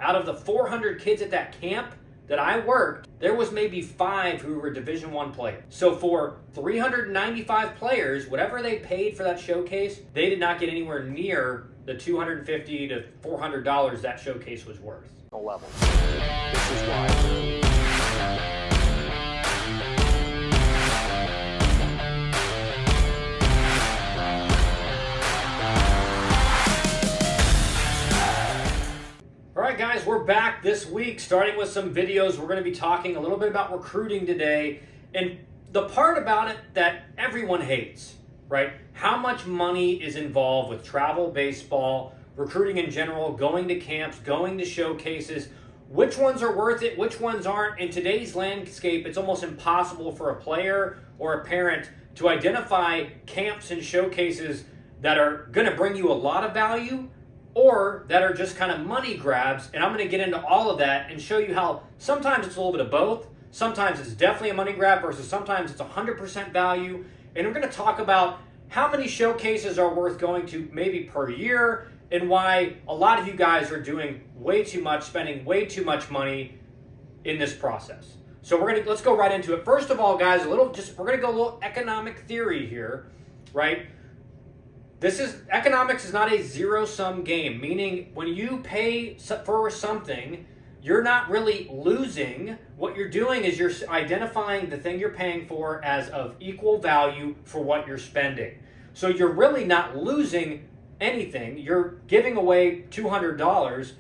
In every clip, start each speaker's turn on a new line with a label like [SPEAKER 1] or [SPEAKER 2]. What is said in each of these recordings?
[SPEAKER 1] Out of the 400 kids at that camp that I worked, there was maybe 5 who were Division I players. So for 395 players, whatever they paid for that showcase, they did not get anywhere near the $250 to $400 that showcase was worth.
[SPEAKER 2] Level. This is why.
[SPEAKER 1] All right, guys, we're back this week, starting with some videos. We're going to be talking a little bit about recruiting today, and the part about it that everyone hates, right? How much money is involved with travel baseball, recruiting in general, going to camps, going to showcases. Which ones are worth it? Which ones aren't? In today's landscape, it's almost impossible for a player or a parent to identify camps and showcases that are going to bring you a lot of value or that are just kind of money grabs. And I'm going to get into all of that and show you how sometimes it's a little bit of both. Sometimes it's definitely a money grab versus sometimes it's 100% value. And we're going to talk about how many showcases are worth going to maybe per year and why a lot of you guys are doing way too much, spending way too much money in this process. So let's go right into it. First of all, guys, we're going to go a little economic theory here, right? Economics is not a zero-sum game, meaning when you pay for something, you're not really losing. What you're doing is you're identifying the thing you're paying for as of equal value for what you're spending. So you're really not losing anything. You're giving away $200,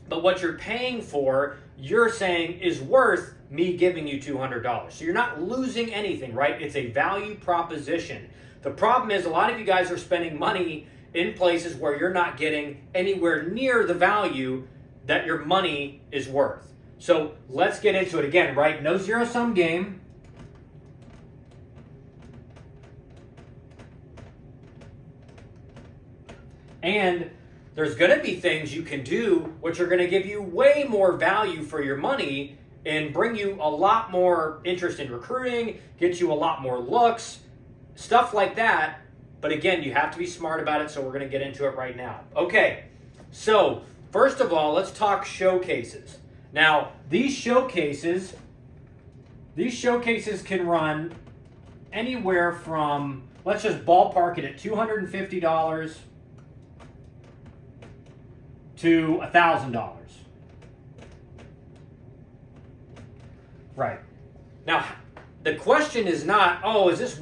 [SPEAKER 1] but what you're paying for, you're saying is worth me giving you $200. So you're not losing anything, right? It's a value proposition. The problem is a lot of you guys are spending money in places where you're not getting anywhere near the value that your money is worth. So let's get into it again, right? No zero-sum game. And there's going to be things you can do which are going to give you way more value for your money and bring you a lot more interest in recruiting, get you a lot more looks, stuff like that. But again, you have to be smart about it, so we're going to get into it right now. Okay, so first of all, let's talk showcases. Now, these showcases can run anywhere from, let's just ballpark it at $250 to $1,000. Right. Now, the question is not, is this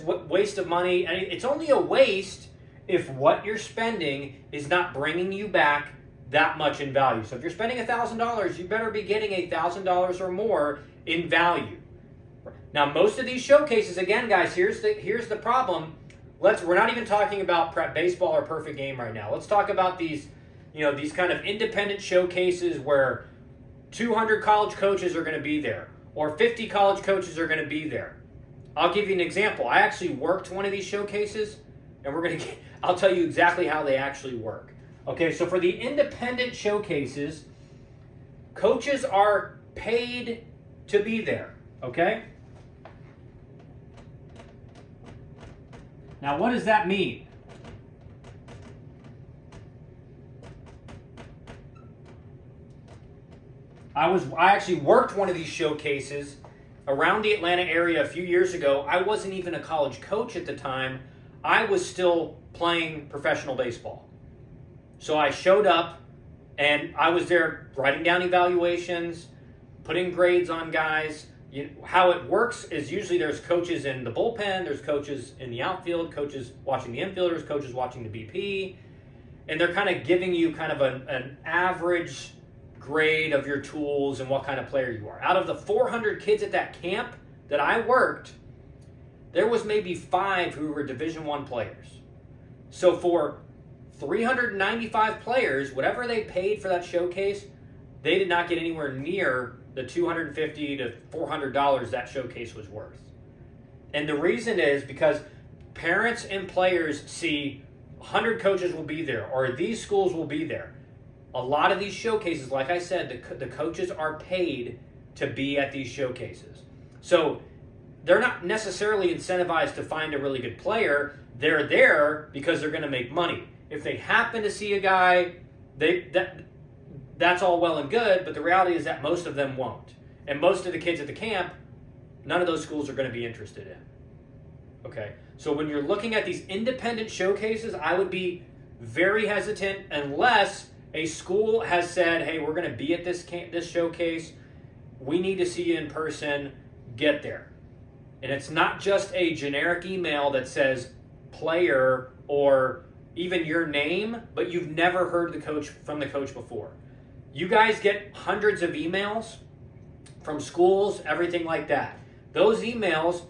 [SPEAKER 1] waste of money? And it's only a waste if what you're spending is not bringing you back that much in value. So if you're spending $1,000, you better be getting $1,000 or more in value. Now, most of these showcases, again, guys, here's the problem. We're not even talking about prep baseball or perfect game right now. Let's talk about these kind of independent showcases where 200 college coaches are going to be there or 50 college coaches are going to be there. I'll give you an example. I actually worked one of these showcases, and I'll tell you exactly how they actually work. Okay, so for the independent showcases, coaches are paid to be there, okay? Now, what does that mean? I actually worked one of these showcases around the Atlanta area a few years ago. I wasn't even a college coach at the time. I was still playing professional baseball. So I showed up and I was there writing down evaluations, putting grades on guys. How it works is usually there's coaches in the bullpen, there's coaches in the outfield, coaches watching the infielders, coaches watching the BP, and they're kind of giving you kind of an average grade of your tools and what kind of player you are. Out of the 400 kids at that camp that I worked, there was maybe 5 who were Division I players. So for 395 players, whatever they paid for that showcase, they did not get anywhere near the $250 to $400 that showcase was worth. And the reason is because parents and players see 100 coaches will be there or these schools will be there. A lot of these showcases, like I said, the coaches are paid to be at these showcases. So they're not necessarily incentivized to find a really good player. They're there because they're going to make money. If they happen to see a guy, that's all well and good, but the reality is that most of them won't. And most of the kids at the camp, none of those schools are going to be interested in. Okay? So when you're looking at these independent showcases, I would be very hesitant unless a school has said, hey, we're going to be at this showcase. We need to see you in person. Get there. And it's not just a generic email that says player or even your name, but you've never heard from the coach before. You guys get hundreds of emails from schools, everything like that. Those emails,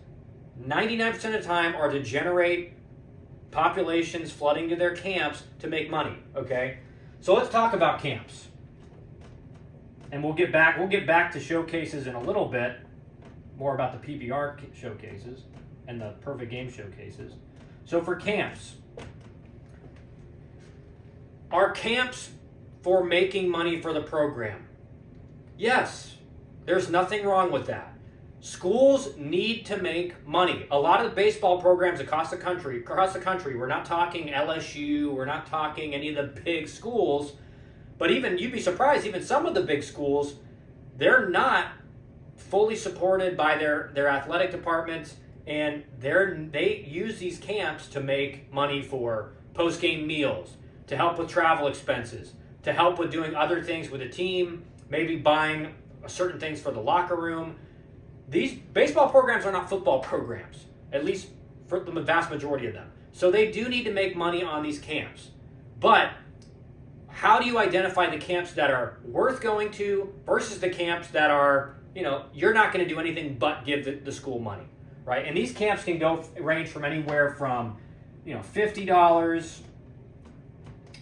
[SPEAKER 1] 99% of the time, are to generate populations flooding to their camps to make money, okay? So let's talk about camps. And we'll get back to showcases in a little bit, more about the PBR showcases and the perfect game showcases. So for camps, are camps for making money for the program? Yes, there's nothing wrong with that. Schools need to make money. A lot of the baseball programs across the country, we're not talking LSU, we're not talking any of the big schools, but even, you'd be surprised, even some of the big schools, they're not fully supported by their athletic departments, and they use these camps to make money for post-game meals, to help with travel expenses, to help with doing other things with the team, maybe buying certain things for the locker room. These baseball programs are not football programs, at least for the vast majority of them. So they do need to make money on these camps. But how do you identify the camps that are worth going to versus the camps that are, you're not going to do anything but give the school money, right? And these camps can range from anywhere from, $50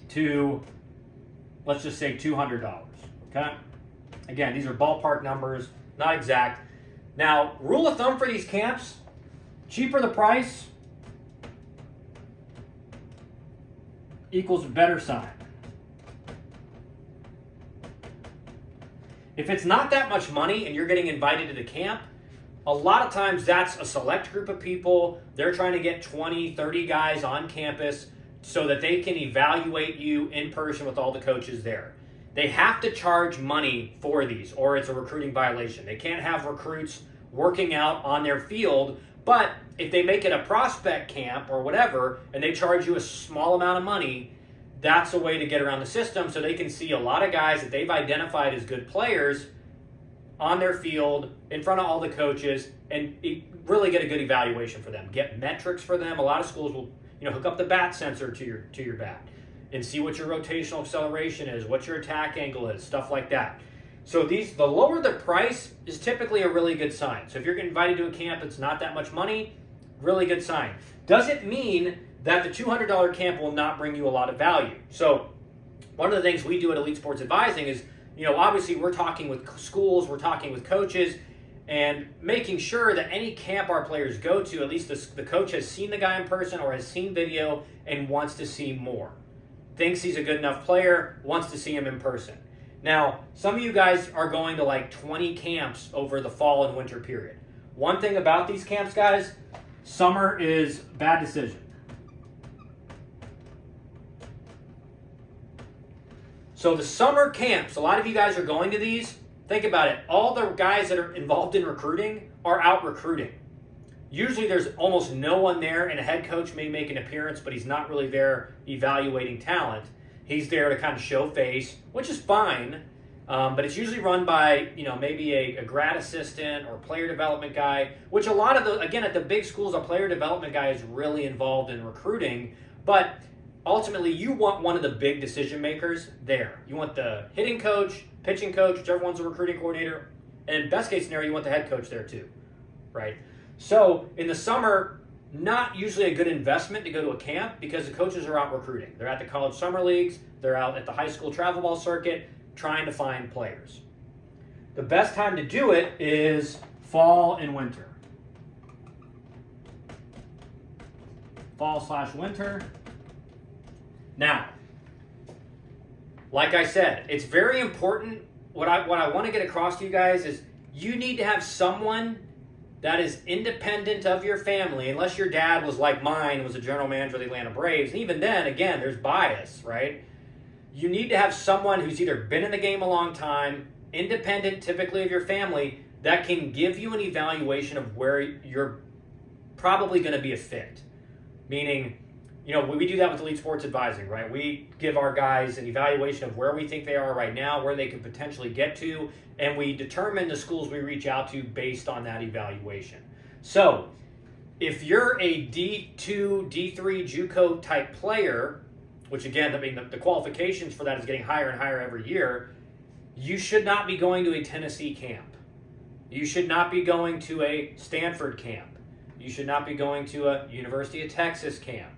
[SPEAKER 1] to, let's just say, $200, okay? Again, these are ballpark numbers, not exact. Now, rule of thumb for these camps, cheaper the price equals a better sign. If it's not that much money and you're getting invited to the camp, a lot of times that's a select group of people. They're trying to get 20, 30 guys on campus so that they can evaluate you in person with all the coaches there. They have to charge money for these, or it's a recruiting violation. They can't have recruits working out on their field, but if they make it a prospect camp or whatever, and they charge you a small amount of money, that's a way to get around the system so they can see a lot of guys that they've identified as good players on their field in front of all the coaches and really get a good evaluation for them. Get metrics for them. A lot of schools will hook up the bat sensor to your bat and see what your rotational acceleration is, what your attack angle is, stuff like that. So the lower the price is typically a really good sign. So if you're getting invited to a camp, it's not that much money, really good sign. Does it mean that the $200 camp will not bring you a lot of value? So one of the things we do at Elite Sports Advising is, obviously we're talking with schools, we're talking with coaches, and making sure that any camp our players go to, at least the coach has seen the guy in person or has seen video and wants to see more. Thinks he's a good enough player, wants to see him in person. Now, some of you guys are going to like 20 camps over the fall and winter period. One thing about these camps, guys, summer is bad decision. So the summer camps, a lot of you guys are going to these. Think about it. All the guys that are involved in recruiting are out recruiting. Usually there's almost no one there, and a head coach may make an appearance, but he's not really there evaluating talent. He's there to kind of show face, which is fine, but it's usually run by, maybe a grad assistant or player development guy, which a lot of again, at the big schools, a player development guy is really involved in recruiting, but ultimately you want one of the big decision makers there. You want the hitting coach, pitching coach, whichever one's a recruiting coordinator, and best case scenario, you want the head coach there too, right? So in the summer, not usually a good investment to go to a camp because the coaches are out recruiting. They're at the college summer leagues, they're out at the high school travel ball circuit trying to find players. The best time to do it is fall and winter. Fall/winter. Now, like I said, it's very important. What I want to get across to you guys is you need to have someone that is independent of your family, unless your dad was like mine, was a general manager of the Atlanta Braves. And even then, again, there's bias, right? you need to have someone who's either been in the game a long time, independent typically of your family, that can give you an evaluation of where you're probably going to be a fit. Meaning, we do that with Elite Sports Advising, right? We give our guys an evaluation of where we think they are right now, where they could potentially get to, and we determine the schools we reach out to based on that evaluation. So, if you're a D2, D3 JUCO type player, which again, the qualifications for that is getting higher and higher every year, you should not be going to a Tennessee camp. You should not be going to a Stanford camp. You should not be going to a University of Texas camp.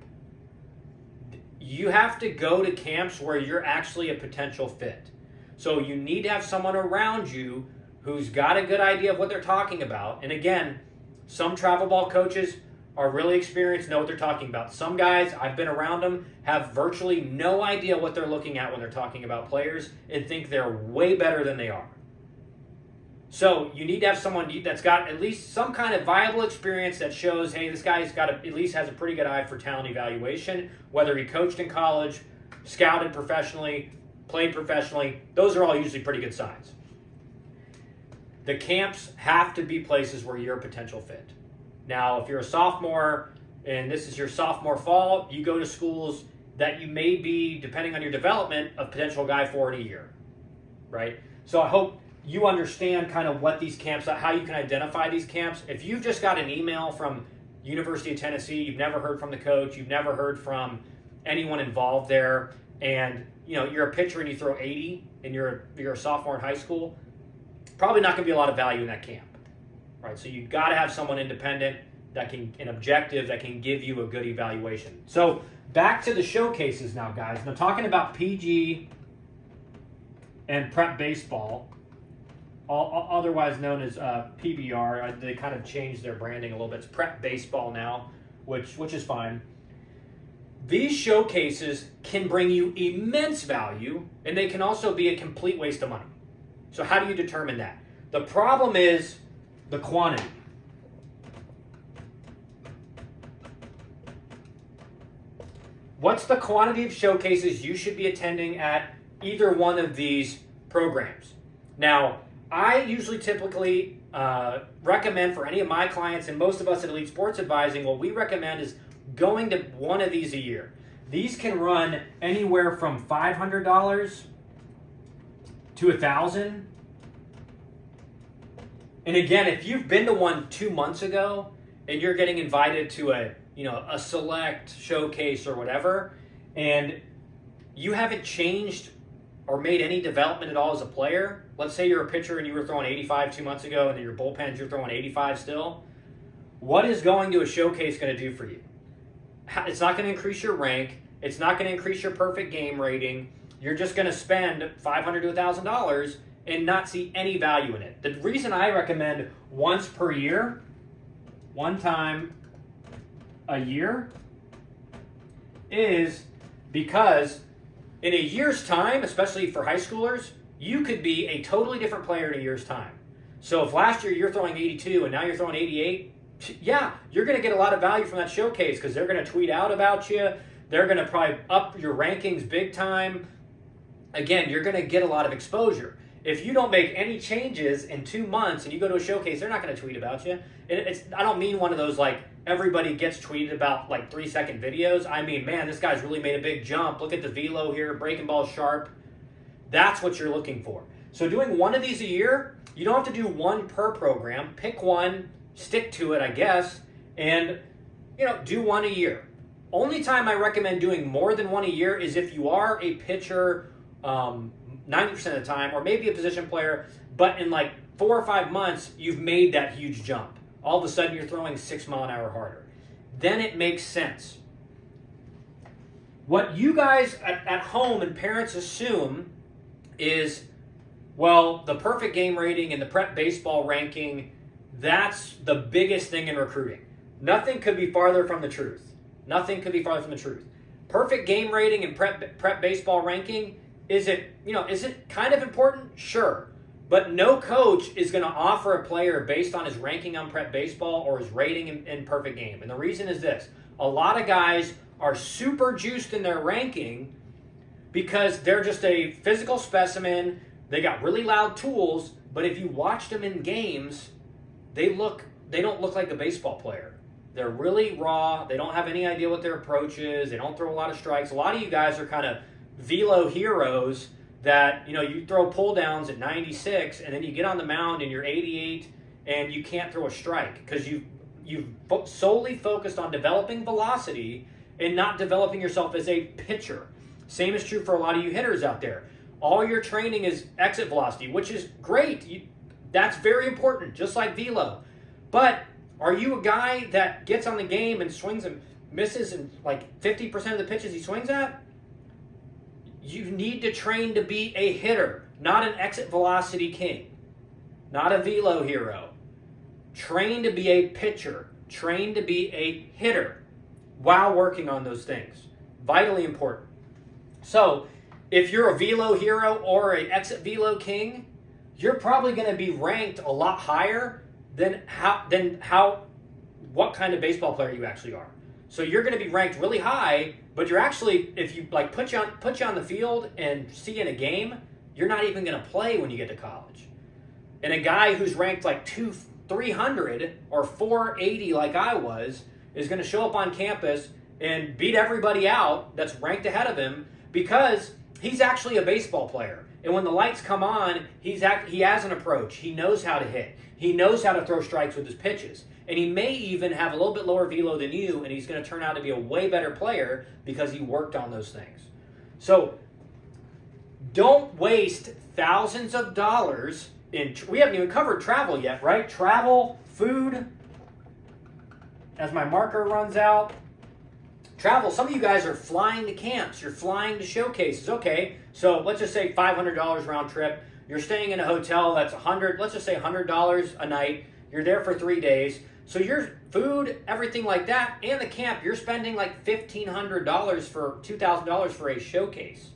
[SPEAKER 1] You have to go to camps where you're actually a potential fit. So you need to have someone around you who's got a good idea of what they're talking about. And again, some travel ball coaches are really experienced, know what they're talking about. Some guys, I've been around them, have virtually no idea what they're looking at when they're talking about players and think they're way better than they are. So you need to have someone that's got at least some kind of viable experience that shows, hey, this guy's at least has a pretty good eye for talent evaluation, whether he coached in college, scouted professionally, played professionally. Those are all usually pretty good signs. The camps have to be places where you're a potential fit. Now, if you're a sophomore and this is your sophomore fall, you go to schools that you may be, depending on your development, a potential guy for in a year, right? So I hope you understand kind of what these camps, how you can identify these camps. If you've just got an email from University of Tennessee, you've never heard from the coach, you've never heard from anyone involved there, and you're a pitcher and you throw 80 and you're a sophomore in high school, probably not going to be a lot of value in that camp, right? So you've got to have someone independent an objective that can give you a good evaluation. So back to the showcases now, guys. Now talking about PG and prep baseball, otherwise known as PBR. They kind of changed their branding a little bit. It's prep baseball now, which is fine. These showcases can bring you immense value, and they can also be a complete waste of money. So how do you determine that? The problem is the quantity. What's the quantity of showcases you should be attending at either one of these programs? Now, I usually typically recommend for any of my clients and most of us at Elite Sports Advising, what we recommend is going to one of these a year. These can run anywhere from $500 to $1,000. And again, if you've been to one 2 months ago and you're getting invited to a select showcase or whatever, and you haven't changed or made any development at all as a player, let's say you're a pitcher and you were throwing 85 2 months ago and in your bullpens you're throwing 85 still, what is going to a showcase going to do for you? It's not going to increase your rank. It's not going to increase your perfect game rating. You're just going to spend $500 to $1,000 and not see any value in it. The reason I recommend once per year, one time a year, is because in a year's time, especially for high schoolers, you could be a totally different player in a year's time. So if last year you're throwing 82 and now you're throwing 88, yeah, you're going to get a lot of value from that showcase because they're going to tweet out about you. They're going to probably up your rankings big time. Again, you're going to get a lot of exposure. If you don't make any changes in 2 months and you go to a showcase, they're not going to tweet about you. I don't mean one of those like everybody gets tweeted about like 3-second videos. I mean, man, this guy's really made a big jump. Look at the velo here, breaking ball sharp. That's what you're looking for. So doing one of these a year, you don't have to do one per program. Pick one, stick to it, I guess, and do one a year. Only time I recommend doing more than one a year is if you are a pitcher 90% of the time, or maybe a position player, but in like 4 or 5 months, you've made that huge jump. All of a sudden, you're throwing 6 mile an hour harder. Then it makes sense. What you guys at home and parents assume is, well, the perfect game rating and the prep baseball ranking, that's the biggest thing in recruiting. Nothing could be farther from the truth. Nothing could be farther from the truth. Perfect game rating and prep baseball ranking, is it kind of important? Sure. But no coach is going to offer a player based on his ranking on prep baseball or his rating in perfect game. And the reason is this. A lot of guys are super juiced in their ranking because they're just a physical specimen. They got really loud tools, but if you watched them in games, they don't look like a baseball player. They're really raw. They don't have any idea what their approach is. They don't throw a lot of strikes. A lot of you guys are kind of velo heroes that, you throw pull downs at 96 and then you get on the mound and you're 88 and you can't throw a strike because you've solely focused on developing velocity and not developing yourself as a pitcher. Same is true for a lot of you hitters out there. All your training is exit velocity, which is great. That's very important, just like velo. But are you a guy that gets on the game and swings and misses and like 50% of the pitches he swings at? You need to train to be a hitter, not an exit velocity king, not a velo hero. Train to be a pitcher. Train to be a hitter while working on those things. Vitally important. So, if you're a velo hero or an exit velo king, you're probably going to be ranked a lot higher than what kind of baseball player you actually are. So you're going to be ranked really high, but you're actually, if you like put you on the field and see in a game, you're not even going to play when you get to college. And a guy who's ranked like 300 or 480 like I was is going to show up on campus and beat everybody out that's ranked ahead of him because he's actually a baseball player. And when the lights come on, he has an approach. He knows how to hit. He knows how to throw strikes with his pitches. And he may even have a little bit lower velo than you, and he's going to turn out to be a way better player because he worked on those things. So don't waste thousands of dollars we haven't even covered travel yet, right? Travel, food, as my marker runs out. Travel, some of you guys are flying to camps. You're flying to showcases. Okay, so let's just say $500 round trip. You're staying in a hotel that's let's just say $100 a night. You're there for 3 days. So your food, everything like that, and the camp, you're spending like $1,500 for $2,000 for a showcase.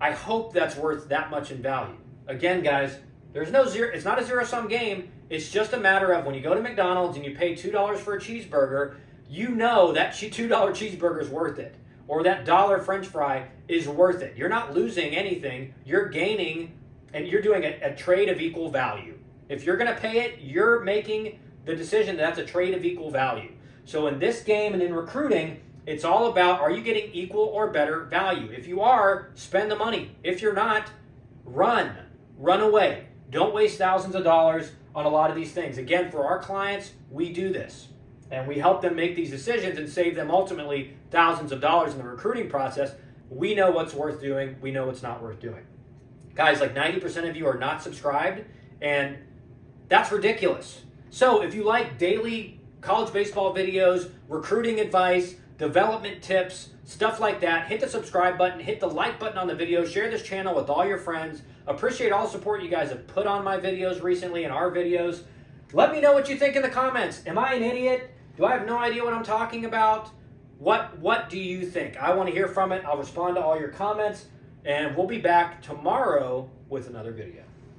[SPEAKER 1] I hope that's worth that much in value. Again, guys, it's not a zero-sum game. It's just a matter of when you go to McDonald's and you pay $2 for a cheeseburger, you know that $2 cheeseburger is worth it. Or that $1 French fry is worth it. You're not losing anything. You're gaining, and you're doing a trade of equal value. If you're going to pay it, you're making the decision that that's a trade of equal value. So in this game and in recruiting, it's all about, are you getting equal or better value? If you are, spend the money. If you're not, run away. Don't waste thousands of dollars on a lot of these things. Again, for our clients, we do this. And we help them make these decisions and save them ultimately thousands of dollars in the recruiting process. We know what's worth doing. We know what's not worth doing. Guys, like 90% of you are not subscribed, and that's ridiculous. So if you like daily college baseball videos, recruiting advice, development tips, stuff like that, hit the subscribe button, hit the like button on the video, share this channel with all your friends. Appreciate all the support you guys have put on my videos recently and our videos. Let me know what you think in the comments. Am I an idiot? Do I have no idea what I'm talking about? What do you think? I want to hear from it. I'll respond to all your comments, and we'll be back tomorrow with another video.